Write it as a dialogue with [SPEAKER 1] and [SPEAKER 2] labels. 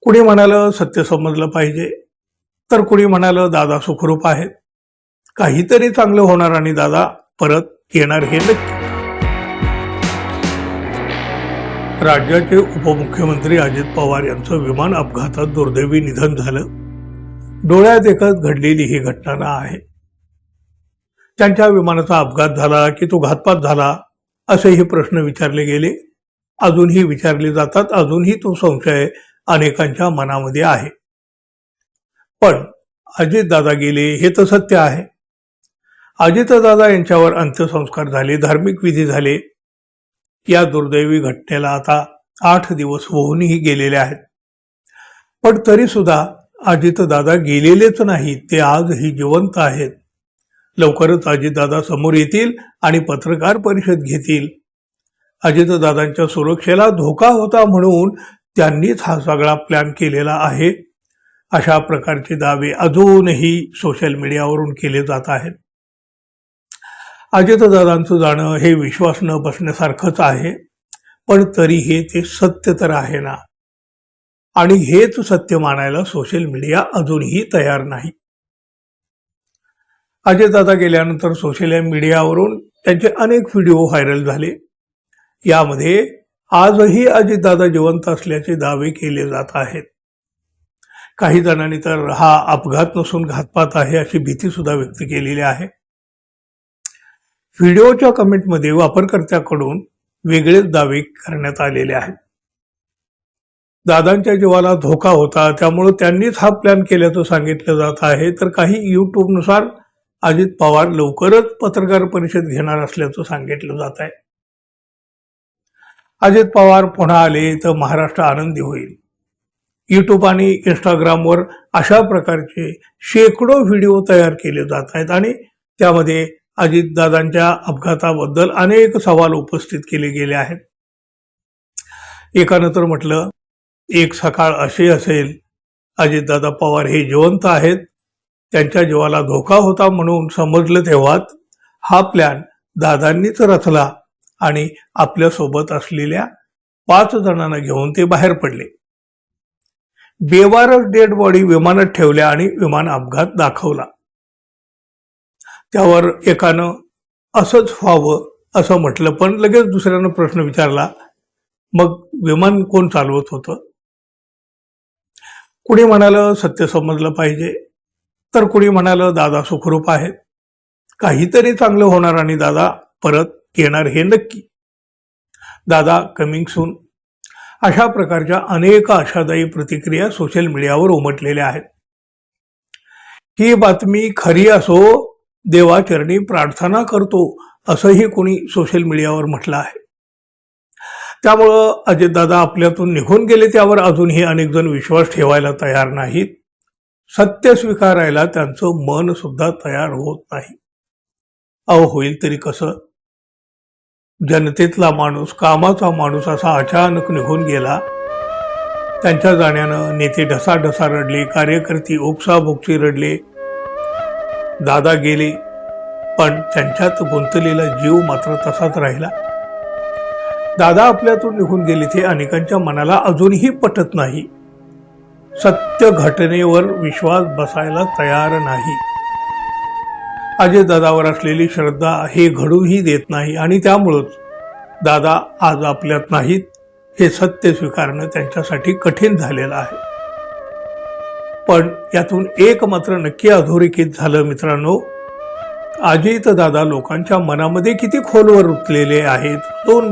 [SPEAKER 1] कुणी म्हणालं सत्य समजलं पाहिजे, तर कुणी म्हणालं दादा सुखरूप आहेत, काहीतरी चांगलं होणार आणि दादा परत येणार हे नक्की. राज्याचे उपमुख्यमंत्री अजित पवार यांचं विमान अपघातात दुर्दैवी निधन झालं. डोळ्यात एकच घडलेली ही घटना आहे. त्यांच्या विमानाचा अपघात झाला की तो घातपात झाला असेही प्रश्न विचारले गेले, अजूनही विचारले जातात. अजूनही तो संशय अनेकांच्या मनामध्ये आहे. पण अजितदादा गेले हे तर सत्य आहे. अजितदादा यांच्यावर अंत्यसंस्कार झाले, धार्मिक विधी झाले. या दुर्दैवी घटनेला आता 8 दिवस होऊनही गेलेले आहेत. पण तरी सुद्धा अजितदादा गेलेलेच नाहीत, ते आजही जिवंत आहेत. लवकरच अजितदादा समोर येतील आणि पत्रकार परिषद घेतील. अजितदादांच्या सुरक्षेला धोका होता म्हणून त्यांनीच हा सगळा प्लॅन केलेला आहे, अशा प्रकारचे दावे अजूनही सोशल मीडियावरून केले जात आहेत. अजितदादांचं जाणं हे विश्वास न बसण्यासारखंच आहे, पण तरीही ते सत्य तर आहे ना, आणि हेच सत्य मानायला सोशल मीडिया अजूनही तयार नाही. अजितदादा गेल्यानंतर सोशल मीडियावरून त्यांचे अनेक व्हिडिओ व्हायरल झाले. यामध्ये आजही अजितदादा जिवंत असल्याचे दावे केले जात आहेत. काही जणांनी तर हा अपघात नसून घातपात आहे अशी भीती सुद्धा व्यक्त केलेली आहे. व्हिडिओच्या कमेंटमध्ये वापरकर्त्याकडून वेगळेच दावे करण्यात आलेले आहेत. दादांच्या जीवाला धोका होता त्यामुळे त्यांनीच हा प्लॅन केल्याचं सांगितलं जात आहे. तर काही यूट्यूबनुसार अजित पवार लवकरच पत्रकार परिषद घेणार असल्याचं सांगितलं जात आहे. अजित पवार पुन्हा आले तर महाराष्ट्र आनंदी होईल. यूट्यूब आणि इंस्टाग्रामवर अशा प्रकारचे शेकडो व्हिडिओ तयार केले जात आहेत आणि त्यामध्ये अजितदादांच्या अपघाताबद्दल अनेक सवाल उपस्थित केले गेले आहेत. एकानं तर म्हटलं, एक सकाळ अशी असेल अजितदादा पवार हे जिवंत आहेत, त्यांच्या जीवाला धोका होता म्हणून समजलं तेव्हाच हा प्लॅन दादांनीच रचला आणि आपल्यासोबत असलेल्या 5 जणांना घेऊन ते बाहेर पडले. बेवारस डेड बॉडी विमानात ठेवल्या आणि विमान अपघात दाखवला. त्यावर एकानं असंच व्हावं असं म्हटलं, पण लगेच दुसऱ्यानं प्रश्न विचारला, मग विमान कोण चालवत होतं? कुणी म्हणालं सत्य समजलं पाहिजे, तर कुणी म्हणालं दादा सुखरूप आहेत, काहीतरी चांगलं होणार आणि दादा परत येणार हे नक्की. दादा कमिंग सून. अशा प्रकारच्या अनेक आशादायी प्रतिक्रिया सोशल मीडियावर उमटलेल्या आहेत. ही बातमी खरी असो, देवाचरणी प्रार्थना करतो असंही कोणी सोशल मीडियावर म्हटलं आहे. त्यामुळं अजितदादा आपल्यातून निघून गेले त्यावर अजूनही अनेक जण विश्वास ठेवायला तयार नाहीत. सत्य स्वीकारायला त्यांचं मन सुद्धा तयार होत नाही. होईल तरी कसं? जनतेतला माणूस, कामाचा माणूस असा अचानक निघून गेला. त्यांच्या जाण्यानं नेते ढसाढसा रडले, कार्यकर्ते ओक्साबोक्शी रडले. दादा गेले, पण त्यांच्यात गुंतलेला जीव मात्र तसाच राहिला. दादा आपल्यातून निघून गेले ते अनेकांच्या मनाला अजूनही पटत नाही. सत्य घटनेवर विश्वास बसायला तयार नाही. अजितदादावर असलेली श्रद्धा हे घडूही देत नाही आणि त्यामुळंच दादा आज आपल्यात नाहीत हे सत्य स्वीकारणं त्यांच्यासाठी कठीण झालेलं आहे. पण यातून एक मात्र नक्की अधोरेखित झालं मित्रांनो, अजितदादा लोकांच्या मनामध्ये किती खोलवर रुतलेले आहेत. दोन